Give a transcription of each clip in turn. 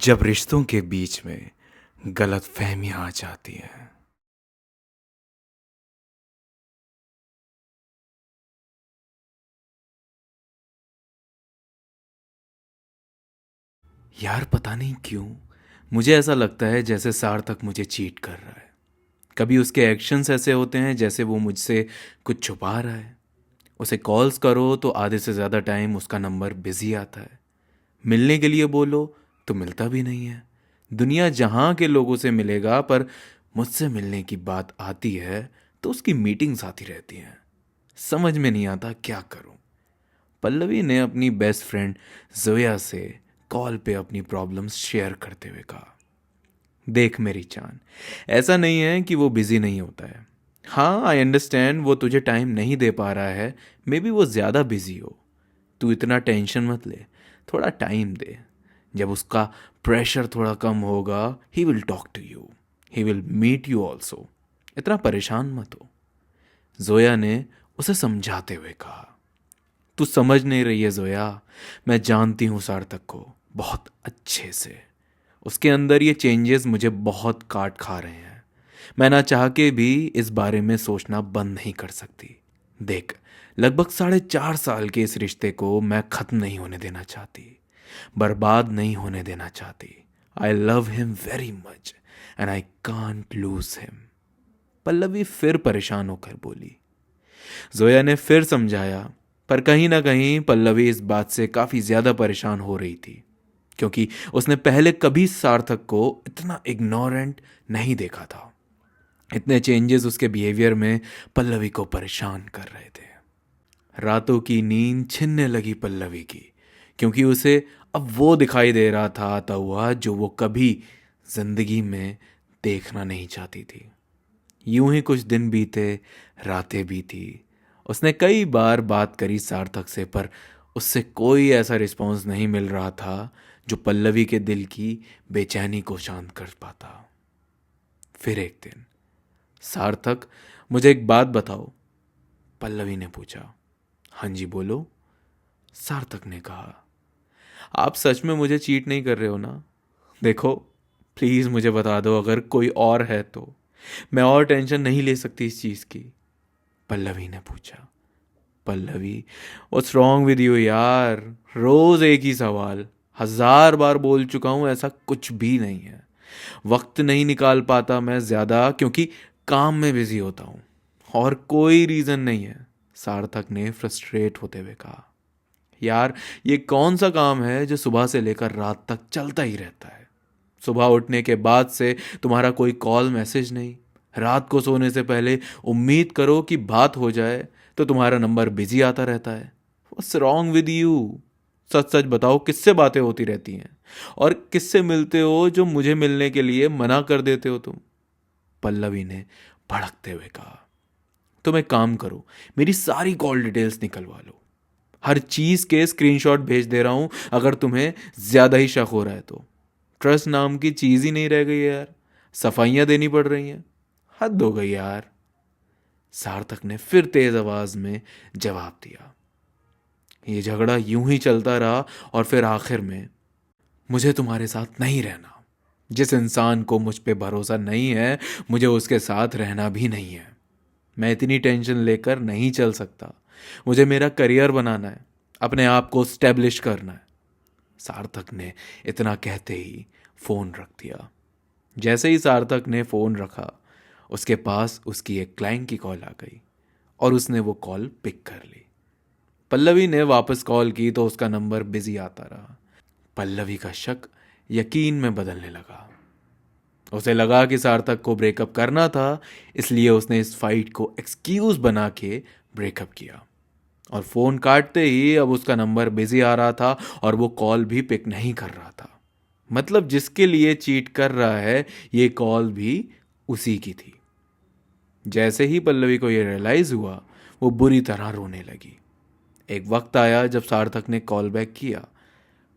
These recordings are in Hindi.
जब रिश्तों के बीच में गलतफहमियां आ जाती हैं। यार पता नहीं क्यों मुझे ऐसा लगता है जैसे सार्थक मुझे चीट कर रहा है। कभी उसके एक्शंस ऐसे होते हैं जैसे वो मुझसे कुछ छुपा रहा है। उसे कॉल्स करो तो आधे से ज़्यादा टाइम उसका नंबर बिजी आता है। मिलने के लिए बोलो तो मिलता भी नहीं है। दुनिया जहाँ के लोगों से मिलेगा, पर मुझसे मिलने की बात आती है तो उसकी मीटिंग्स आती रहती हैं। समझ में नहीं आता क्या करूं। पल्लवी ने अपनी बेस्ट फ्रेंड जोया से कॉल पे अपनी प्रॉब्लम्स शेयर करते हुए कहा, देख मेरी जान, ऐसा नहीं है कि वो बिजी नहीं होता है। हाँ, आई अंडरस्टैंड वो तुझे टाइम नहीं दे पा रहा है। मे बी वो ज़्यादा बिजी हो। तू इतना टेंशन मत ले, थोड़ा टाइम दे। जब उसका प्रेशर थोड़ा कम होगा, he will talk to you, he will meet you also. इतना परेशान मत हो। जोया ने उसे समझाते हुए कहा, तू समझ नहीं रही है जोया। मैं जानती हूँ सार्थक को बहुत अच्छे से। उसके अंदर ये चेंजेस मुझे बहुत काट खा रहे हैं। मैं ना चाह के भी इस बारे में सोचना बंद नहीं कर सकती। देख, लगभग 4.5 साल के इस रिश्ते को मैं खत्म नहीं होने देना चाहती, बर्बाद नहीं होने देना चाहती। I love him very much and I can't loose him. Pallavi फिर परेशान होकर बोली। जोया ने फिर समझाया, पर कहीं ना कहीं पल्लवी इस बात से काफ़ी ज़्यादा परेशान हो रही थी, क्योंकि उसने पहले कभी सार्थक को इतना इग्नोरेंट नहीं देखा था। इतने चेंजेस उसके बिहेवियर में पल्लवी को परेशान कर रहे थे। रातों की नींद छिनने लगी पल्लवी की, क्योंकि उसे अब वो दिखाई दे रहा था आता हुआ जो वो कभी जिंदगी में देखना नहीं चाहती थी। यूं ही कुछ दिन बीते, रातें बीती। उसने कई बार बात करी सार्थक से, पर उससे कोई ऐसा रिस्पॉन्स नहीं मिल रहा था जो पल्लवी के दिल की बेचैनी को शांत कर पाता। फिर एक दिन, सार्थक, मुझे एक बात बताओ, पल्लवी ने पूछा। हाँ जी बोलो, सार्थक ने कहा। आप सच में मुझे चीट नहीं कर रहे हो ना? देखो, प्लीज़ मुझे बता दो, अगर कोई और है तो मैं और टेंशन नहीं ले सकती इस चीज़ की। पल्लवी ने पूछा। Pallavi, what's wrong with you यार? रोज एक ही सवाल। 1000 बार बोल चुका हूं, ऐसा कुछ भी नहीं है। वक्त नहीं निकाल पाता मैं ज्यादा, क्योंकि काम में बिजी होता हूं, और कोई रीजन नहीं है। सार्थक ने फ्रस्ट्रेट होते हुए कहा। यार, ये कौन सा काम है जो सुबह से लेकर रात तक चलता ही रहता है? सुबह उठने के बाद से तुम्हारा कोई कॉल मैसेज नहीं। रात को सोने से पहले उम्मीद करो कि बात हो जाए तो तुम्हारा नंबर बिजी आता रहता है। What's wrong with you? सच सच बताओ, किससे बातें होती रहती हैं? और किससे मिलते हो जो मुझे मिलने के लिए मना कर देते हो तुम? पल्लवी ने भड़कते हुए कहा। तुम एक काम करो, मेरी सारी कॉल डिटेल्स निकलवा लो। हर चीज के स्क्रीनशॉट भेज दे रहा हूं, अगर तुम्हें ज्यादा ही शक हो रहा है तो। ट्रस्ट नाम की चीज ही नहीं रह गई है यार। सफाइयां देनी पड़ रही हैं। हद हो गई यार। सार्थक ने फिर तेज आवाज में जवाब दिया। ये झगड़ा यूं ही चलता रहा, और फिर आखिर में, मुझे तुम्हारे साथ नहीं रहना। जिस इंसान को मुझ पे भरोसा नहीं है, मुझे उसके साथ रहना भी नहीं है। मैं इतनी टेंशन लेकर नहीं चल सकता। मुझे मेरा करियर बनाना है, अपने आप को स्टेब्लिश करना है। सार्थक ने इतना कहते ही फोन रख दिया। जैसे ही सार्थक ने फोन रखा, उसके पास उसकी एक क्लाइंट की कॉल आ गई, और उसने वो कॉल पिक कर ली। पल्लवी ने वापस कॉल की तो उसका नंबर बिजी आता रहा। पल्लवी का शक यकीन में बदलने लगा। उसे लगा कि सार्थक को ब्रेकअप करना था, इसलिए उसने इस फाइट को एक्सक्यूज बना के ब्रेकअप किया। और फोन काटते ही अब उसका नंबर बिजी आ रहा था, और वो कॉल भी पिक नहीं कर रहा था। मतलब जिसके लिए चीट कर रहा है, ये कॉल भी उसी की थी। जैसे ही पल्लवी को ये रियलाइज हुआ, वो बुरी तरह रोने लगी। एक वक्त आया जब सार्थक ने कॉल बैक किया।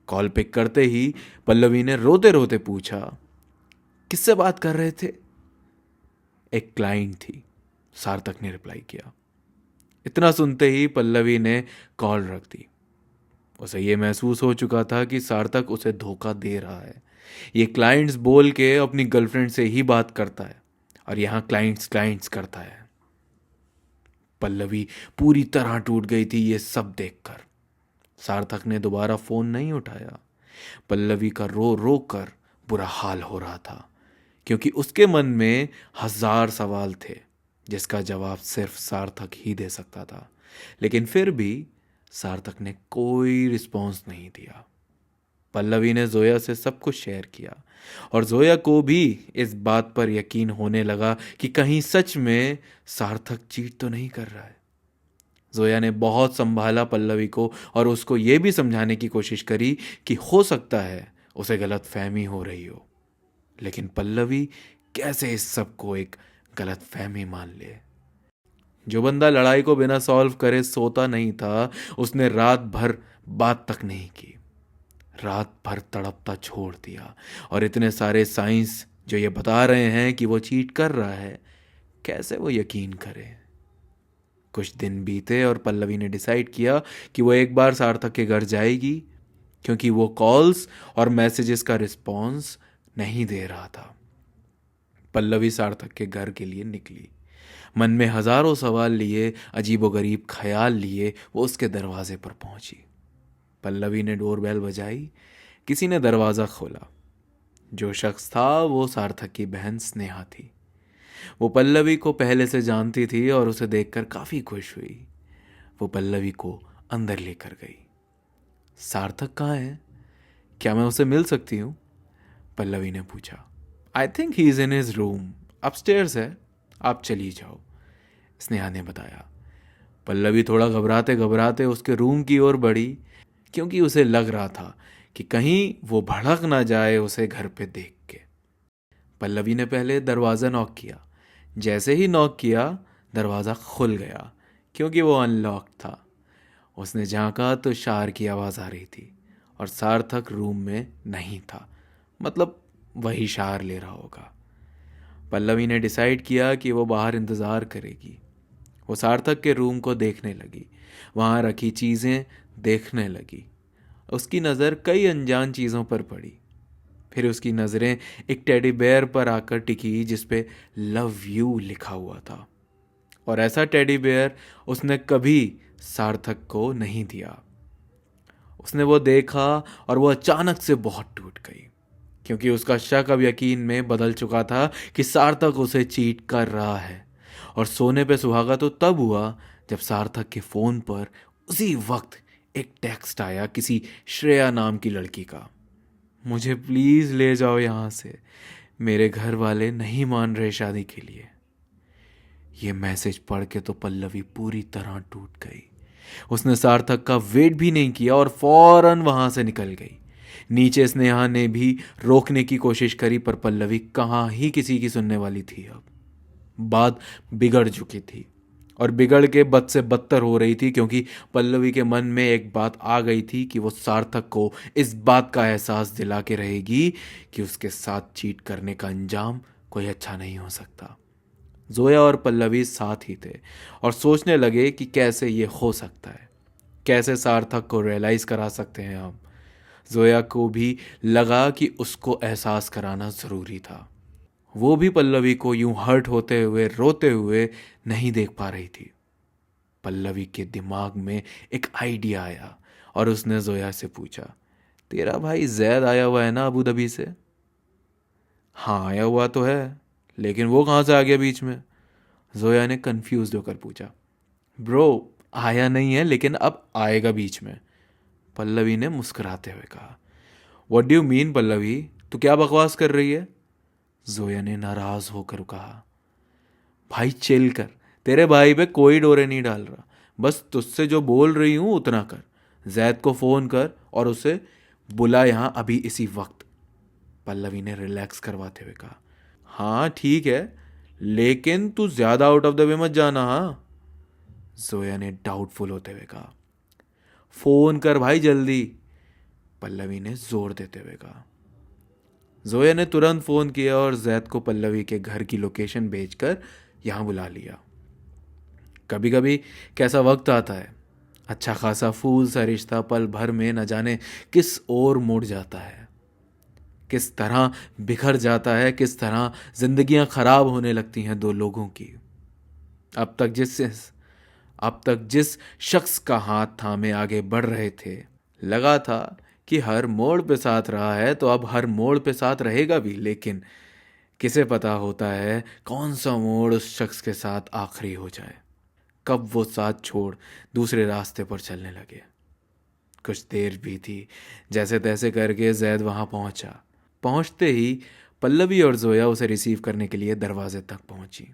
कॉल पिक करते ही पल्लवी ने रोते रोते पूछा, किससे बात कर रहे थे? एक क्लाइंट थी, सार्थक ने रिप्लाई किया। इतना सुनते ही पल्लवी ने कॉल रख दी। उसे ये महसूस हो चुका था कि सार्थक उसे धोखा दे रहा है। ये क्लाइंट्स बोल के अपनी गर्लफ्रेंड से ही बात करता है और यहाँ क्लाइंट्स क्लाइंट्स करता है। पल्लवी पूरी तरह टूट गई थी ये सब देखकर। सार्थक ने दोबारा फोन नहीं उठाया। पल्लवी का रो रो कर बुरा हाल हो रहा था, क्योंकि उसके मन में 1000 सवाल थे जिसका जवाब सिर्फ सार्थक ही दे सकता था। लेकिन फिर भी सार्थक ने कोई रिस्पॉन्स नहीं दिया। पल्लवी ने जोया से सब कुछ शेयर किया और जोया को भी इस बात पर यकीन होने लगा कि कहीं सच में सार्थक चीट तो नहीं कर रहा है। जोया ने बहुत संभाला पल्लवी को और उसको ये भी समझाने की कोशिश करी कि हो सकता है उसे गलत फहमी हो रही हो, लेकिन पल्लवी कैसे इस सब को एक गलत फहमी मान ले। जो बंदा लड़ाई को बिना सॉल्व करे सोता नहीं था, उसने रात भर बात तक नहीं की, रात भर तड़पता छोड़ दिया। और इतने सारे साइंस जो ये बता रहे हैं कि वो चीट कर रहा है, कैसे वो यकीन करे। कुछ दिन बीते और पल्लवी ने डिसाइड किया कि वो एक बार सार्थक के घर जाएगी, क्योंकि वो कॉल्स और मैसेजेस का रिस्पॉन्स नहीं दे रहा था। पल्लवी सार्थक के घर के लिए निकली। मन में हजारों सवाल लिए, अजीबोगरीब ख्याल लिए वो उसके दरवाजे पर पहुंची। पल्लवी ने डोरबेल बजाई। किसी ने दरवाज़ा खोला। जो शख्स था वो सार्थक की बहन स्नेहा थी। वो पल्लवी को पहले से जानती थी और उसे देखकर काफ़ी खुश हुई। वो पल्लवी को अंदर लेकर गई। सार्थक कहाँ है? क्या मैं उसे मिल सकती हूँ? पल्लवी ने पूछा। I think he is in his room, upstairs है, आप चली जाओ, स्नेहा ने बताया। पल्लवी थोड़ा घबराते घबराते उसके रूम की ओर बढ़ी, क्योंकि उसे लग रहा था कि कहीं वो भड़क ना जाए उसे घर पे देख के। पल्लवी ने पहले दरवाज़ा नॉक किया। जैसे ही नॉक किया, दरवाज़ा खुल गया, क्योंकि वो अनलॉक था। उसने झांका तो शार की आवाज़ आ रही थी और सार्थक रूम में नहीं था, मतलब वही शार ले रहा होगा। पल्लवी ने डिसाइड किया कि वो बाहर इंतज़ार करेगी। वो सार्थक के रूम को देखने लगी, वहाँ रखी चीज़ें देखने लगी। उसकी नज़र कई अनजान चीज़ों पर पड़ी। फिर उसकी नज़रें एक टेडी बेयर पर आकर टिकी जिस पे लव यू लिखा हुआ था। और ऐसा टेडी बेयर उसने कभी सार्थक को नहीं दिया। उसने वो देखा और वो अचानक से बहुत टूट गई, क्योंकि उसका शक अब यकीन में बदल चुका था कि सार्थक उसे चीट कर रहा है। और सोने पे सुहागा तो तब हुआ जब सार्थक के फ़ोन पर उसी वक्त एक टेक्स्ट आया किसी श्रेया नाम की लड़की का। मुझे प्लीज़ ले जाओ यहाँ से, मेरे घर वाले नहीं मान रहे शादी के लिए। ये मैसेज पढ़ के तो पल्लवी पूरी तरह टूट गई। उसने सार्थक का वेट भी नहीं किया और फौरन वहाँ से निकल गई। नीचे स्नेहा ने भी रोकने की कोशिश करी, पर पल्लवी कहाँ ही किसी की सुनने वाली थी। अब बात बिगड़ चुकी थी और बिगड़ के बद से बदतर हो रही थी, क्योंकि पल्लवी के मन में एक बात आ गई थी कि वो सार्थक को इस बात का एहसास दिला के रहेगी कि उसके साथ चीट करने का अंजाम कोई अच्छा नहीं हो सकता। जोया और पल्लवी साथ ही थे और सोचने लगे कि कैसे ये हो सकता है, कैसे सार्थक को रियलाइज़ करा सकते हैं हम। जोया को भी लगा कि उसको एहसास कराना ज़रूरी था। वो भी पल्लवी को यूं हर्ट होते हुए, रोते हुए नहीं देख पा रही थी। पल्लवी के दिमाग में एक आइडिया आया और उसने जोया से पूछा, तेरा भाई जैद आया हुआ है ना अबू धाबी से? हाँ आया हुआ तो है, लेकिन वो कहाँ से आ गया बीच में? जोया ने कंफ्यूज होकर पूछा। ब्रो, आया नहीं है लेकिन अब आएगा बीच में, पल्लवी ने मुस्कुराते हुए कहा। What do you mean Pallavi, तू क्या बकवास कर रही है? जोया ने नाराज होकर कहा। भाई चिल कर, तेरे भाई पे कोई डोरे नहीं डाल रहा, बस तुझसे जो बोल रही हूं उतना कर। जैद को फोन कर और उसे बुला यहां अभी इसी वक्त, पल्लवी ने रिलैक्स करवाते हुए कहा। हाँ ठीक है, लेकिन तू ज्यादा आउट ऑफ द वे मत जाना। हाँ, जोया ने डाउटफुल होते हुए कहा। फोन कर भाई जल्दी, पल्लवी ने जोर देते हुए कहा। जोया ने तुरंत फ़ोन किया और जैद को पल्लवी के घर की लोकेशन भेजकर यहाँ बुला लिया। कभी कभी कैसा वक्त आता है अच्छा खासा फूल सा रिश्ता पल भर में न जाने किस ओर मुड़ जाता है, किस तरह बिखर जाता है, किस तरह जिंदगियां खराब होने लगती हैं दो लोगों की। अब तक जिस अब तक जिस शख्स का हाथ थामे आगे बढ़ रहे थे, लगा था कि हर मोड़ पे साथ रहा है तो अब हर मोड़ पे साथ रहेगा भी, लेकिन किसे पता होता है कौन सा मोड़ उस शख्स के साथ आखिरी हो जाए, कब वो साथ छोड़ दूसरे रास्ते पर चलने लगे। कुछ देर भी थी, जैसे तैसे करके जैद वहां पहुंचा। पहुंचते ही पल्लवी और जोया उसे रिसीव करने के लिए दरवाजे तक पहुंची।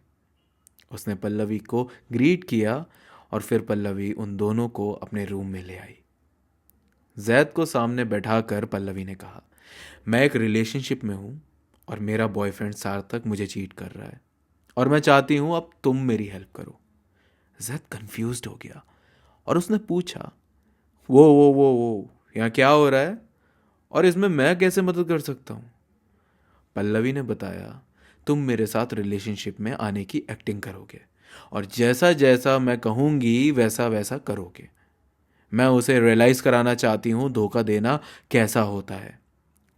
उसने पल्लवी को ग्रीट किया और फिर पल्लवी उन दोनों को अपने रूम में ले आई। जैद को सामने बैठाकर पल्लवी ने कहा, मैं एक रिलेशनशिप में हूँ और मेरा बॉयफ्रेंड सार्थक मुझे चीट कर रहा है और मैं चाहती हूँ अब तुम मेरी हेल्प करो। जैद कंफ्यूज्ड हो गया और उसने पूछा, वो यहाँ क्या हो रहा है और इसमें मैं कैसे मदद कर सकता हूँ? पल्लवी ने बताया, तुम मेरे साथ रिलेशनशिप में आने की एक्टिंग करोगे और जैसा जैसा मैं कहूँगी वैसा वैसा करोगे। मैं उसे रियलाइज़ कराना चाहती हूँ धोखा देना कैसा होता है,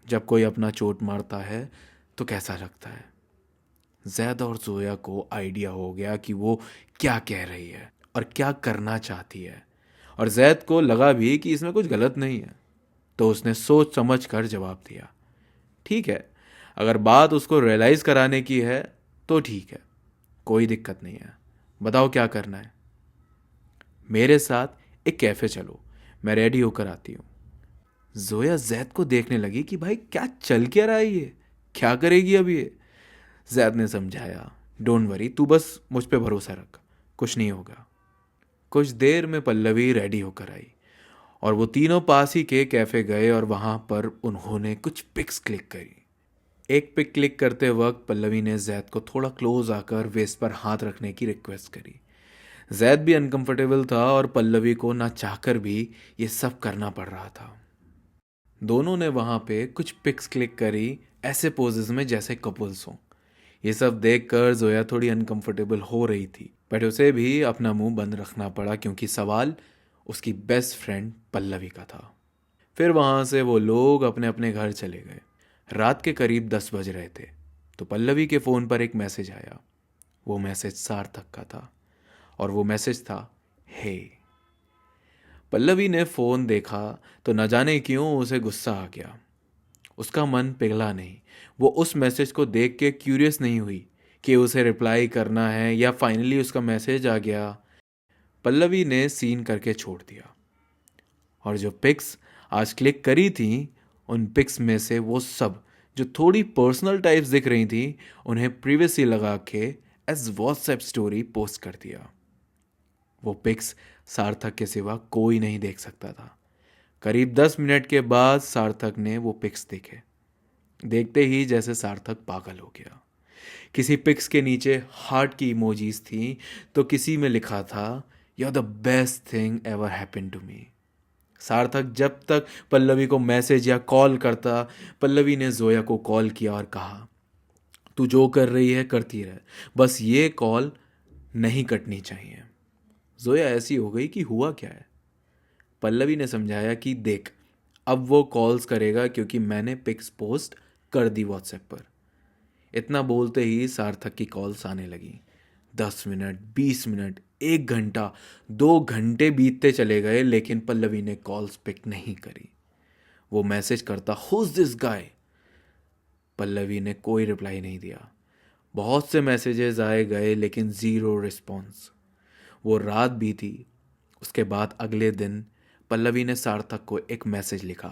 जब कोई अपना चोट मारता है तो कैसा लगता है। जैद और जोया को आइडिया हो गया कि वो क्या कह रही है और क्या करना चाहती है, और जैद को लगा भी कि इसमें कुछ गलत नहीं है, तो उसने सोच समझ कर जवाब दिया, ठीक है, अगर बात उसको रियलाइज़ कराने की है तो ठीक है, कोई दिक्कत नहीं है, बताओ क्या करना है। मेरे साथ एक कैफ़े चलो, मैं रेडी होकर आती हूँ। जोया जैद को देखने लगी कि भाई क्या चल क्या रहा है, ये क्या करेगी अब ये। जैद ने समझाया, डोंट वरी, तू बस मुझ पे भरोसा रख, कुछ नहीं होगा। कुछ देर में पल्लवी रेडी होकर आई और वो तीनों पास ही के कैफ़े गए और वहाँ पर उन्होंने कुछ पिक्स क्लिक करी। एक पिक क्लिक करते वक्त पल्लवी ने जैद को थोड़ा क्लोज आकर वेस्ट पर हाथ रखने की रिक्वेस्ट करी। जैद भी अनकंफर्टेबल था और पल्लवी को ना चाहकर भी ये सब करना पड़ रहा था। दोनों ने वहाँ पे कुछ पिक्स क्लिक करी ऐसे पोजेस में जैसे कपल्स हों। ये सब देखकर जोया थोड़ी अनकंफर्टेबल हो रही थी, बट उसे भी अपना मुंह बंद रखना पड़ा क्योंकि सवाल उसकी बेस्ट फ्रेंड पल्लवी का था। फिर वहाँ से वो लोग अपने अपने घर चले गए। रात के करीब 10 बज रहे थे तो पल्लवी के फ़ोन पर एक मैसेज आया। वो मैसेज सार्थक का था और वो मैसेज था, हे। पल्लवी ने फ़ोन देखा तो न जाने क्यों उसे गुस्सा आ गया। उसका मन पिघला नहीं, वो उस मैसेज को देख के क्यूरियस नहीं हुई कि उसे रिप्लाई करना है या फाइनली उसका मैसेज आ गया। पल्लवी ने सीन करके छोड़ दिया और जो पिक्स आज क्लिक करी थी उन पिक्स में से वो सब जो थोड़ी पर्सनल टाइप्स दिख रही थी उन्हें प्रीवियसली लगा के एज व्हाट्सएप स्टोरी पोस्ट कर दिया। वो पिक्स सार्थक के सिवा कोई नहीं देख सकता था। करीब 10 मिनट के बाद सार्थक ने वो पिक्स देखे। देखते ही जैसे सार्थक पागल हो गया। किसी पिक्स के नीचे हार्ट की इमोजीज थी तो किसी में लिखा था, you are the best thing ever happen to me. Sarthak जब तक पल्लवी को मैसेज या कॉल करता, पल्लवी ने जोया को कॉल किया और कहा, तू जो कर रही है करती रह, बस ये कॉल नहीं कटनी चाहिए। जोया ऐसी हो गई कि हुआ क्या है। पल्लवी ने समझाया कि देख, अब वो कॉल्स करेगा क्योंकि मैंने पिक्स पोस्ट कर दी व्हाट्सएप पर। इतना बोलते ही सार्थक की कॉल्स आने लगी। 10 मिनट, 20 मिनट, 1 घंटा, 2 घंटे बीतते चले गए लेकिन पल्लवी ने कॉल्स पिक नहीं करी। वो मैसेज करता, हुज दिस गाय। पल्लवी ने कोई रिप्लाई नहीं दिया। बहुत से मैसेजेस आए गए लेकिन ज़ीरो रिस्पॉन्स। वो रात बीती। उसके बाद अगले दिन पल्लवी ने सार्थक को एक मैसेज लिखा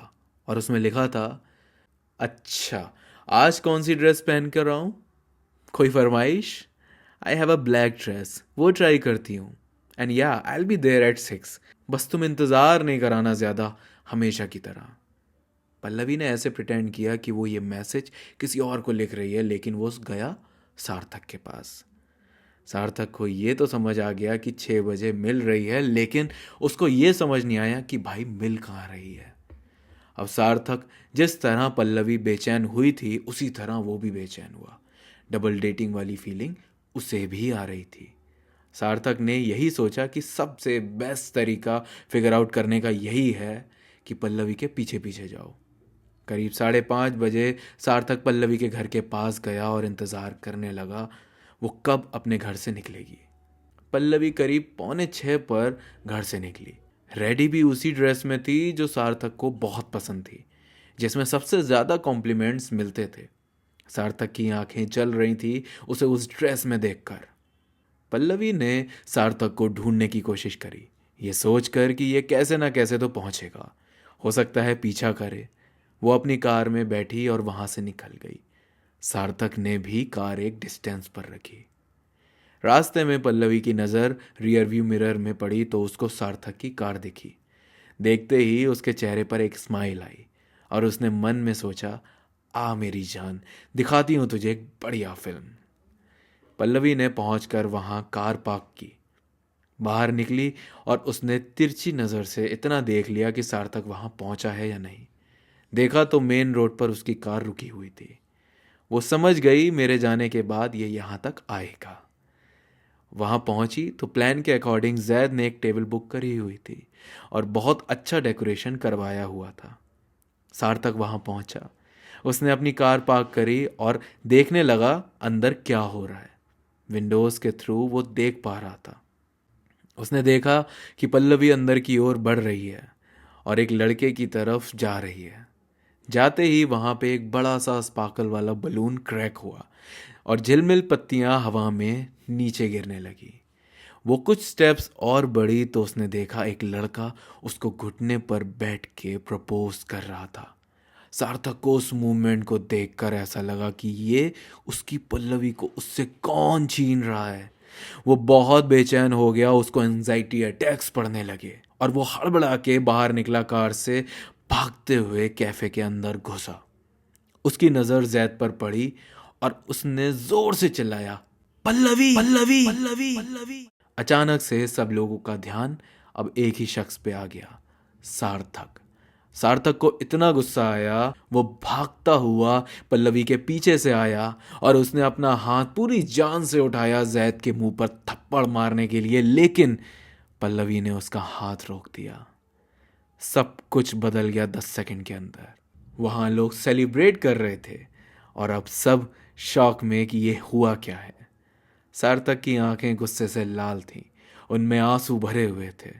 और उसमें लिखा था, अच्छा आज कौन सी ड्रेस पहन कर आऊँ, कोई फरमाइश? I have a black dress, वो ट्राई करती हूँ, एंड या I will be there at 6, बस तुम इंतज़ार नहीं कराना ज़्यादा, हमेशा की तरह। पल्लवी ने ऐसे प्रिटेंड किया कि वो ये मैसेज किसी और को लिख रही है लेकिन वो गया सार्थक के पास। सार्थक को ये तो समझ आ गया कि 6 बजे मिल रही है, लेकिन उसको ये समझ नहीं आया कि भाई मिल कहाँ रही है। अब सार्थक जिस तरह पल्लवी बेचैन हुई थी उसी तरह वो भी बेचैन हुआ। डबल डेटिंग वाली फीलिंग उसे भी आ रही थी। सार्थक ने यही सोचा कि सबसे बेस्ट तरीका फिगर आउट करने का यही है कि पल्लवी के पीछे पीछे जाओ। करीब 5:30 बजे सार्थक पल्लवी के घर के पास गया और इंतज़ार करने लगा वो कब अपने घर से निकलेगी। पल्लवी करीब 5:45 पर घर से निकली। रेडी भी उसी ड्रेस में थी जो सार्थक को बहुत पसंद थी, जिसमें सबसे ज़्यादा कॉम्प्लीमेंट्स मिलते थे। सार्थक की आंखें जल रही थी उसे उस ड्रेस में देखकर। पल्लवी ने सार्थक को ढूंढने की कोशिश करी, ये सोचकर कि ये कैसे ना कैसे तो पहुंचेगा, हो सकता है पीछा करे। वो अपनी कार में बैठी और वहां से निकल गई। सार्थक ने भी कार एक डिस्टेंस पर रखी। रास्ते में पल्लवी की नज़र रियरव्यू मिरर में पड़ी तो उसको सार्थक की कार दिखी। देखते ही उसके चेहरे पर एक स्माइल आई और उसने मन में सोचा, आ मेरी जान, दिखाती हूँ तुझे एक बढ़िया फिल्म। पल्लवी ने पहुंचकर वहां कार पार्क की, बाहर निकली और उसने तिरछी नज़र से इतना देख लिया कि सार्थक वहां पहुंचा है या नहीं। देखा तो मेन रोड पर उसकी कार रुकी हुई थी। वो समझ गई मेरे जाने के बाद ये यहाँ तक आएगा। वहाँ पहुँची तो प्लान के अकॉर्डिंग जैद ने एक टेबल बुक करी हुई थी और बहुत अच्छा डेकोरेशन करवाया हुआ था। सार्थक वहाँ पहुँचा, उसने अपनी कार पार्क करी और देखने लगा अंदर क्या हो रहा है। विंडोज़ के थ्रू वो देख पा रहा था। उसने देखा कि पल्लवी अंदर की ओर बढ़ रही है और एक लड़के की तरफ जा रही है। जाते ही वहाँ पे एक बड़ा सा स्पार्कल वाला बलून क्रैक हुआ और झिलमिल पत्तियाँ हवा में नीचे गिरने लगी। वो कुछ स्टेप्स और बढ़ी तो उसने देखा एक लड़का उसको घुटने पर बैठ के प्रपोज कर रहा था। सार्थक को उस मूवमेंट को देखकर ऐसा लगा कि ये उसकी पल्लवी को उससे कौन छीन रहा है। वो बहुत बेचैन हो गया, उसको एंजाइटी अटैक्स पड़ने लगे और वो हड़बड़ा के बाहर निकला कार से, भागते हुए कैफे के अंदर घुसा। उसकी नज़र जैद पर पड़ी और उसने जोर से चिल्लाया, पल्लवी पल्लवी पल्लवी पल्लवी। अचानक से सब लोगों का ध्यान अब एक ही शख्स पे आ गया, सार्थक। सार्थक को इतना गुस्सा आया, वो भागता हुआ पल्लवी के पीछे से आया और उसने अपना हाथ पूरी जान से उठाया जैद के मुंह पर थप्पड़ मारने के लिए, लेकिन पल्लवी ने उसका हाथ रोक दिया। सब कुछ बदल गया 10 सेकंड के अंदर। वहाँ लोग सेलिब्रेट कर रहे थे और अब सब शॉक में कि ये हुआ क्या है। सार्थक की आंखें गुस्से से लाल थीं, उनमें आंसू भरे हुए थे।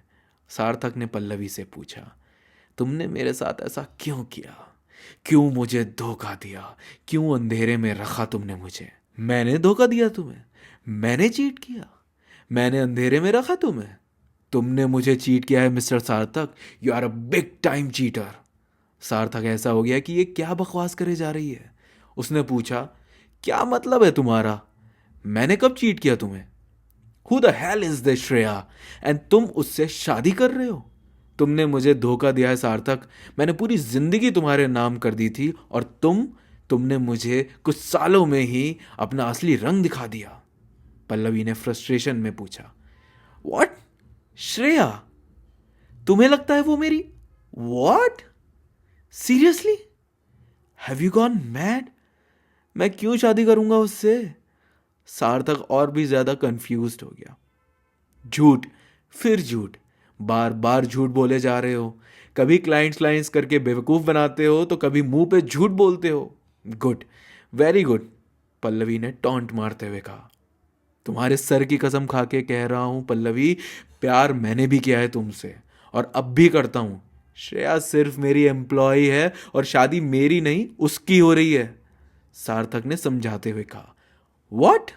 सार्थक ने पल्लवी से पूछा, तुमने मेरे साथ ऐसा क्यों किया? क्यों मुझे धोखा दिया? क्यों अंधेरे में रखा तुमने मुझे? मैंने धोखा दिया तुम्हें? मैंने चीट किया? मैंने अंधेरे में रखा तुम्हें? तुमने मुझे चीट किया है mister Sarthak. You are a big time cheater. Sarthak ऐसा हो गया कि ये क्या बकवास करे जा रही है। उसने पूछा, क्या मतलब है तुम्हारा? मैंने कब चीट किया तुम्हें? Who the hell is this Shreya? And तुम उससे शादी कर रहे हो? तुमने मुझे धोखा दिया है सार्थक। मैंने पूरी जिंदगी तुम्हारे नाम कर दी थी और तुमने मुझे कुछ सालों में ही अपना असली रंग दिखा दिया। पल्लवी ने फ्रस्ट्रेशन में पूछा, व्हाट? श्रेया? तुम्हें लगता है वो मेरी? What? Seriously? Have you gone mad? मैं क्यों शादी करूंगा उससे? सार्थक और भी ज्यादा कंफ्यूज्ड हो गया। झूठ, फिर झूठ, बार बार झूठ बोले जा रहे हो। कभी क्लाइंट्स करके बेवकूफ बनाते हो तो कभी मुंह पे झूठ बोलते हो। गुड, वेरी गुड, पल्लवी ने टॉन्ट मारते हुए कहा। तुम्हारे सर की कसम खा के कह रहा हूं पल्लवी, प्यार मैंने भी किया है तुमसे और अब भी करता हूं। श्रेया सिर्फ मेरी एम्प्लॉय है और शादी मेरी नहीं उसकी हो रही है, सार्थक ने समझाते हुए कहा। व्हाट?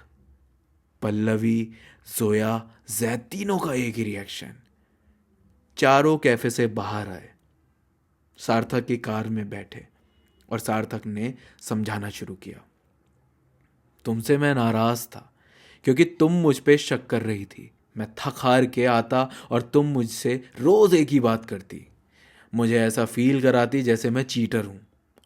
पल्लवी, जोया, जैद तीनों का एक ही रिएक्शन। चारों कैफे से बाहर आए, सार्थक की कार में बैठे और सार्थक ने समझाना शुरू किया। तुमसे मैं नाराज था क्योंकि तुम मुझ पे शक कर रही थी। मैं थक हार के आता और तुम मुझसे रोज एक ही बात करती, मुझे ऐसा फील कराती जैसे मैं चीटर हूं,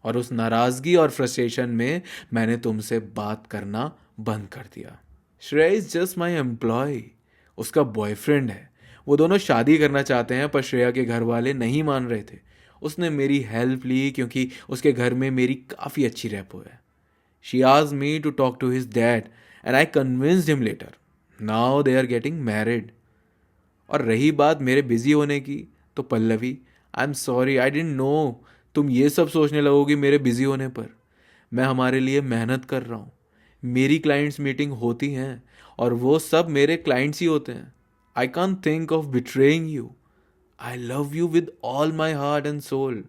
और उस नाराजगी और फ्रस्ट्रेशन में मैंने तुमसे बात करना बंद कर दिया। Shreya is just my employee, उसका बॉयफ्रेंड है। वो दोनों शादी करना चाहते हैं पर श्रेया के घर वाले नहीं मान रहे थे। उसने मेरी हेल्प ली क्योंकि उसके घर में मेरी काफ़ी अच्छी रैपो है। She asked me to talk to his dad and I convinced him later. Now they are getting married. और रही बात मेरे बिजी होने की, तो Pallavi, I am sorry, I didn't know तुम ये सब सोचने लगोगी मेरे बिजी होने पर। मैं हमारे लिए मेहनत कर रहा हूँ। मेरी क्लाइंट्स मीटिंग होती हैं और वो सब मेरे क्लाइंट्स ही होते हैं। I can't think of betraying you. I love you with all my heart and soul.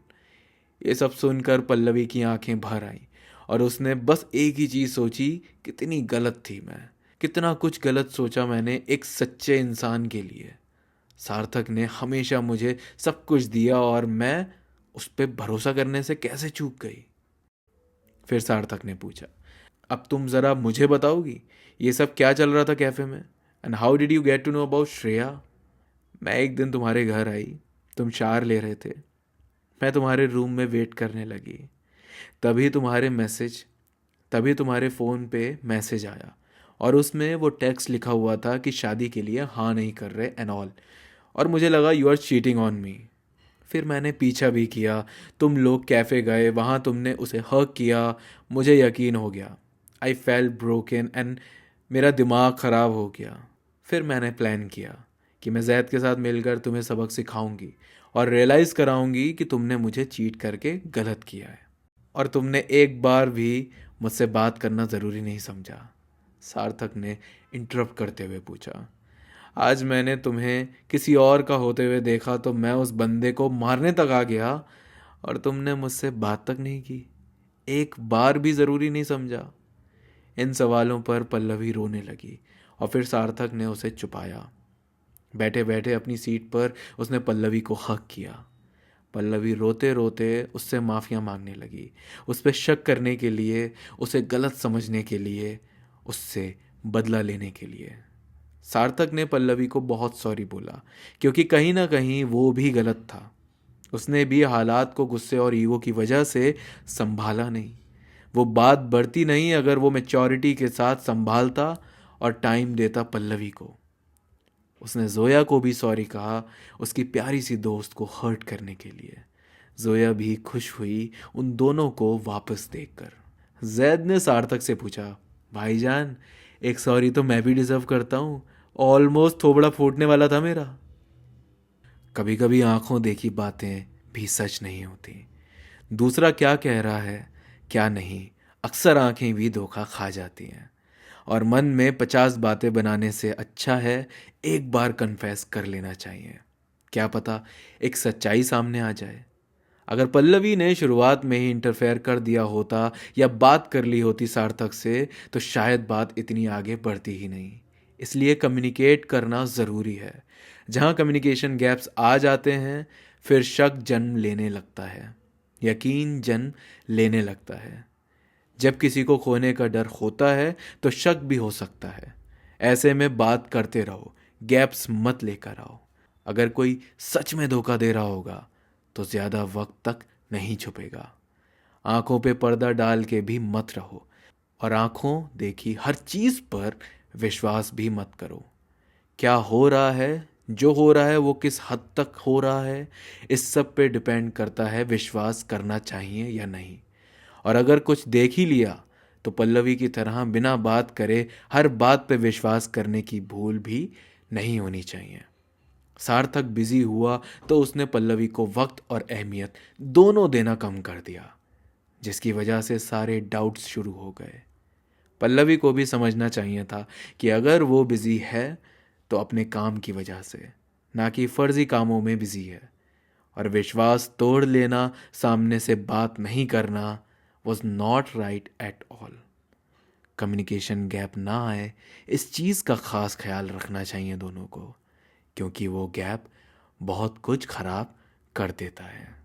ये सब सुनकर पल्लवी की आंखें भर आईं और उसने बस एक ही चीज़ सोची, कितनी गलत थी मैं, कितना कुछ गलत सोचा मैंने एक सच्चे इंसान के लिए। सार्थक ने हमेशा मुझे सब कुछ दिया और मैं उस पर भरोसा करने से कैसे चूक गई। फिर सार्थक ने पूछा, अब तुम ज़रा मुझे बताओगी ये सब क्या चल रहा था कैफ़े में, and how did you get to know about Shreya? मैं एक दिन तुम्हारे घर आई, तुम शावर ले रहे थे। मैं तुम्हारे रूम में वेट करने लगी। तभी तभी तुम्हारे फ़ोन पे मैसेज आया और उसमें वो टेक्स्ट लिखा हुआ था कि शादी के लिए हाँ नहीं कर रहे एंड ऑल। और मुझे लगा you are cheating on me. फिर मैंने पीछा भी किया, तुम लोग कैफ़े गए, वहाँ तुमने उसे हग किया, मुझे यकीन हो गया। आई फेल्ट ब्रोकन एंड मेरा दिमाग ख़राब हो गया। फिर मैंने प्लान किया कि मैं जैद के साथ मिलकर तुम्हें सबक सिखाऊंगी और रियलाइज़ कराऊंगी कि तुमने मुझे चीट करके गलत किया है और तुमने एक बार भी मुझसे बात करना ज़रूरी नहीं समझा। सार्थक ने इंटरप्ट करते हुए पूछा, आज मैंने तुम्हें किसी और का होते हुए देखा तो मैं उस बंदे को मारने तक आ गया और तुमने मुझसे बात तक नहीं की, एक बार भी ज़रूरी नहीं समझा। इन सवालों पर पल्लवी रोने लगी और फिर सार्थक ने उसे चुपाया। बैठे बैठे अपनी सीट पर उसने पल्लवी को हक किया। पल्लवी रोते रोते उससे माफ़ियाँ मांगने लगी, उस पर शक करने के लिए, उसे गलत समझने के लिए, उससे बदला लेने के लिए। सार्थक ने पल्लवी को बहुत सॉरी बोला क्योंकि कहीं ना कहीं वो भी गलत था। उसने भी हालात को गुस्से और ईगो की वजह से संभाला नहीं। वो बात बढ़ती नहीं अगर वो मैच्योरिटी के साथ संभालता और टाइम देता पल्लवी को। उसने जोया को भी सॉरी कहा, उसकी प्यारी सी दोस्त को हर्ट करने के लिए। जोया भी खुश हुई उन दोनों को वापस देखकर। जैद ने सार्थक से पूछा, भाईजान एक सॉरी तो मैं भी डिजर्व करता हूँ, ऑलमोस्ट थोबड़ा फूटने वाला था मेरा। कभी कभी आंखों देखी बातें भी सच नहीं होती। दूसरा क्या कह रहा है क्या नहीं, अक्सर आंखें भी धोखा खा जाती हैं और मन में 50 बातें बनाने से अच्छा है एक बार कन्फेस कर लेना चाहिए। क्या पता एक सच्चाई सामने आ जाए। अगर पल्लवी ने शुरुआत में ही इंटरफेयर कर दिया होता या बात कर ली होती सार्थक से तो शायद बात इतनी आगे बढ़ती ही नहीं। इसलिए कम्युनिकेट करना ज़रूरी है। जहाँ कम्युनिकेशन गैप्स आ जाते हैं फिर शक जन्म लेने लगता है, यकीन जन्म लेने लगता है। जब किसी को खोने का डर होता है तो शक भी हो सकता है। ऐसे में बात करते रहो, गैप्स मत लेकर आओ। अगर कोई सच में धोखा दे रहा होगा तो ज़्यादा वक्त तक नहीं छुपेगा। आंखों पे पर्दा डाल के भी मत रहो और आंखों देखी हर चीज़ पर विश्वास भी मत करो। क्या हो रहा है, जो हो रहा है वो किस हद तक हो रहा है, इस सब पे डिपेंड करता है विश्वास करना चाहिए या नहीं। और अगर कुछ देख ही लिया तो पल्लवी की तरह बिना बात करे हर बात पे विश्वास करने की भूल भी नहीं होनी चाहिए। सार्थक बिजी हुआ तो उसने पल्लवी को वक्त और अहमियत दोनों देना कम कर दिया, जिसकी वजह से सारे डाउट्स शुरू हो गए। पल्लवी को भी समझना चाहिए था कि अगर वो बिजी है तो अपने काम की वजह से, ना कि फर्जी कामों में बिजी है। और विश्वास तोड़ लेना, सामने से बात नहीं करना was not right at all. Communication gap ना आए इस चीज़ का ख़ास ख्याल रखना चाहिए दोनों को, क्योंकि वो गैप बहुत कुछ ख़राब कर देता है।